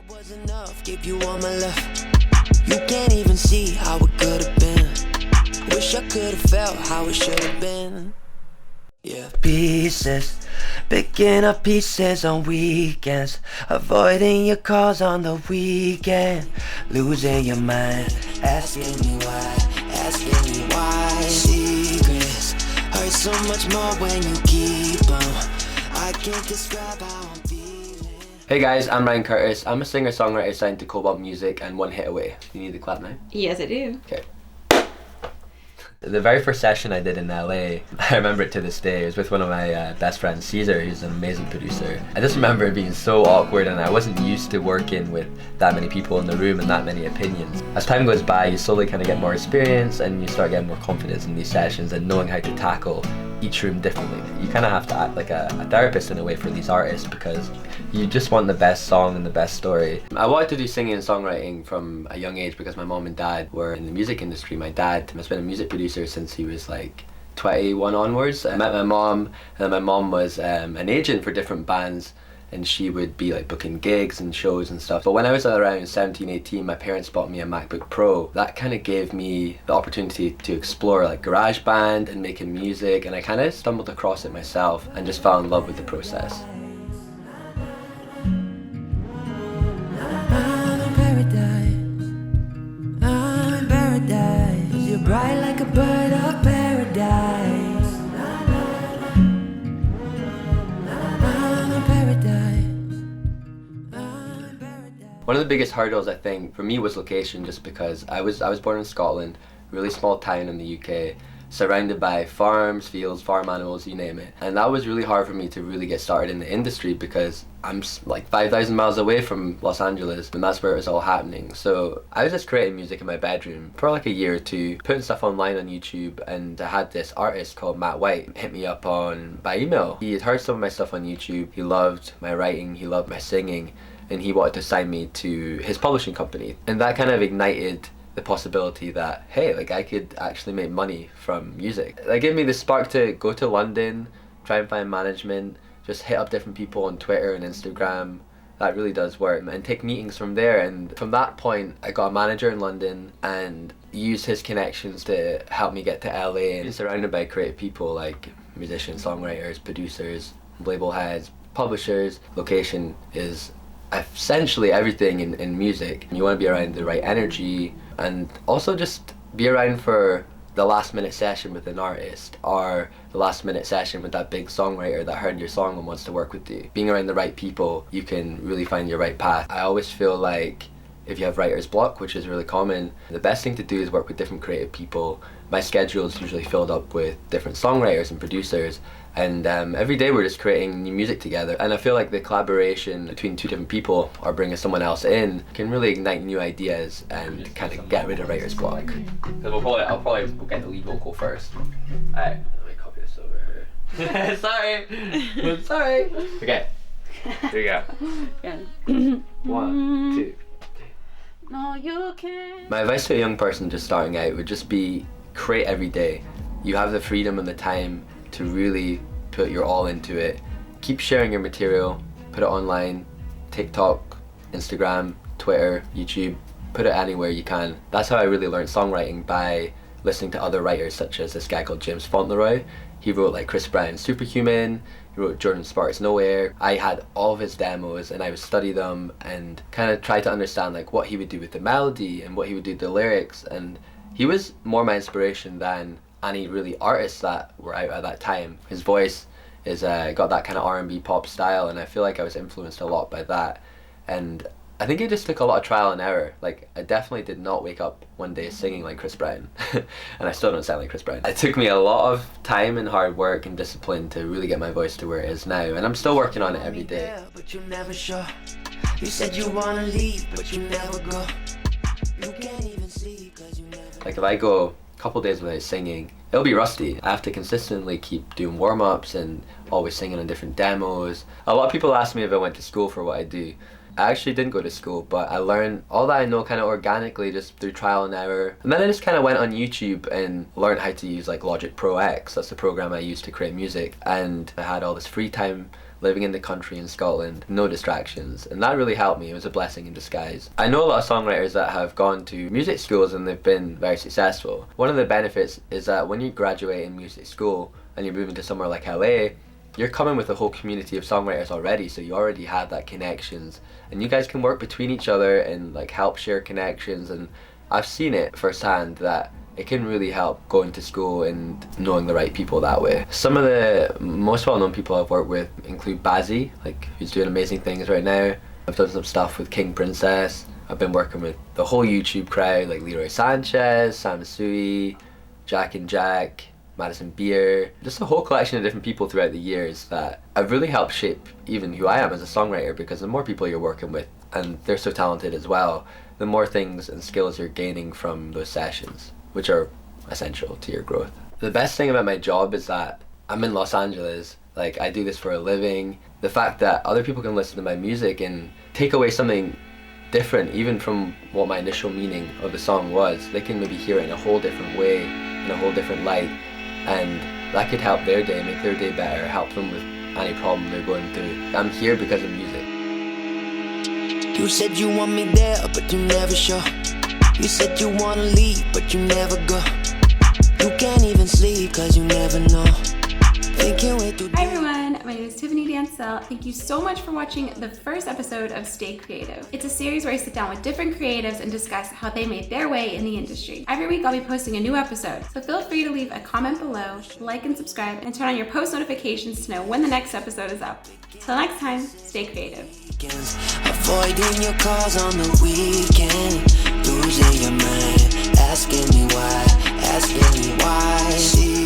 was enough, give you all my love. You can't even see how it could have been. Wish I could have felt how it should have been. Yeah. Pieces, picking up pieces on weekends, avoiding your calls on the weekend, losing your mind, asking me why, asking me why. Secrets hurt so much more when you keep them. I can't describe how I'm feeling. Hey guys, I'm Ryan Curtis. I'm a singer-songwriter signed to Cobalt Music and One Hit Away. You need the clap now? Yes, I do. Okay. The very first session I did in LA, I remember it to this day. It was with one of my best friends, Caesar, who's an amazing producer. I just remember it being so awkward, and I wasn't used to working with that many people in the room and that many opinions. As time goes by, you slowly kind of get more experience and you start getting more confidence in these sessions and knowing how to tackle each room differently. You kind of have to act like a therapist in a way for these artists, because you just want the best song and the best story. I wanted to do singing and songwriting from a young age because my mom and dad were in the music industry. My dad has been a music producer since he was like 21 onwards. I met my mom, and my mom was an agent for different bands, and she would be like booking gigs and shows and stuff. But when I was around 17, 18, my parents bought me a MacBook Pro. That kind of gave me the opportunity to explore like GarageBand and making music, and I kind of stumbled across it myself and just fell in love with the process. I'm in paradise. You're bright like a bird of paradise. One of the biggest hurdles, I think, for me was location, just because I was born in Scotland, really small town in the UK, surrounded by farms, fields, farm animals, you name it. And that was really hard for me to really get started in the industry, because I'm like 5,000 miles away from Los Angeles, and that's where it was all happening. So I was just creating music in my bedroom for like a year or two, putting stuff online on YouTube, and I had this artist called Matt White hit me up by email. He had heard some of my stuff on YouTube, he loved my writing, he loved my singing, and he wanted to sign me to his publishing company. And that kind of ignited the possibility that, hey, like I could actually make money from music. That gave me the spark to go to London, try and find management, just hit up different people on Twitter and Instagram. That really does work, and take meetings from there. And from that point, I got a manager in London and used his connections to help me get to LA, and surrounded by creative people like musicians, songwriters, producers, label heads, publishers. Location is essentially everything in music. You want to be around the right energy, and also just be around for the last minute session with an artist, or the last minute session with that big songwriter that heard your song and wants to work with you. Being around the right people, you can really find your right path. I always feel like if you have writer's block, which is really common, the best thing to do is work with different creative people. My schedule is usually filled up with different songwriters and producers, and every day we're just creating new music together. And I feel like the collaboration between two different people, or bringing someone else in, can really ignite new ideas and kind of get rid of writer's block. Because I'll probably get the lead vocal first. Alright, let me copy this over here. Sorry! Sorry! Okay, here we go. Yeah. 1, 2. No, you can't. My advice to a young person just starting out would just be create every day. You have the freedom and the time to really put your all into it. Keep sharing your material, put it online, TikTok, Instagram, Twitter, YouTube, put it anywhere you can. That's how I really learned songwriting, by listening to other writers, such as this guy called James Fauntleroy. He wrote like Chris Brown's Superhuman, he wrote Jordan Sparks' Nowhere. I had all of his demos, and I would study them and kind of try to understand like what he would do with the melody and what he would do with the lyrics. And he was more my inspiration than any really artists that were out at that time. His voice is got that kind of R&B pop style, and I feel like I was influenced a lot by that. And I think it just took a lot of trial and error. Like, I definitely did not wake up one day singing like Chris Brown, and I still don't sound like Chris Brown. It took me a lot of time and hard work and discipline to really get my voice to where it is now, and I'm still working on it every day. But you never sure. You said you wanna leave, but you never go. You can't even see, 'cause you never. Like, if I go a couple days without singing, it'll be rusty. I have to consistently keep doing warm-ups and always singing on different demos. A lot of people ask me if I went to school for what I do. I actually didn't go to school, but I learned all that I know kind of organically, just through trial and error. And then I just kind of went on YouTube and learned how to use like Logic Pro X. That's the program I use to create music. And I had all this free time living in the country in Scotland, no distractions, and that really helped me. It was a blessing in disguise. I know a lot of songwriters that have gone to music schools and they've been very successful. One of the benefits is that when you graduate in music school and you're moving to somewhere like LA, you're coming with a whole community of songwriters already, so you already have that connections, and you guys can work between each other and like help share connections. And I've seen it firsthand that it can really help going to school and knowing the right people that way. Some of the most well-known people I've worked with include Bazzi, like, who's doing amazing things right now. I've done some stuff with King Princess. I've been working with the whole YouTube crowd, like Leroy Sanchez, Sam Sui, Jack and Jack, Madison Beer, just a whole collection of different people throughout the years that have really helped shape even who I am as a songwriter, because the more people you're working with, and they're so talented as well, the more things and skills you're gaining from those sessions, which are essential to your growth. The best thing about my job is that I'm in Los Angeles, like I do this for a living. The fact that other people can listen to my music and take away something different even from what my initial meaning of the song was, they can maybe hear it in a whole different way, in a whole different light, and that could help their day, make their day better, help them with any problem they're going through. I'm here because of music. You said you want me there, but you never show. You said you wanna leave, but you never go. You can't even sleep, cause you never know. Thinking way too deep. Hi everyone, my name is Tiffany Dancel. Thank you so much for watching the first episode of Stay Creative. It's a series where I sit down with different creatives and discuss how they made their way in the industry. Every week I'll be posting a new episode, so feel free to leave a comment below, like and subscribe, and turn on your post notifications to know when the next episode is up. Till next time, stay creative. Avoiding your calls on the weekend, losing your mind, asking me why, asking me why. See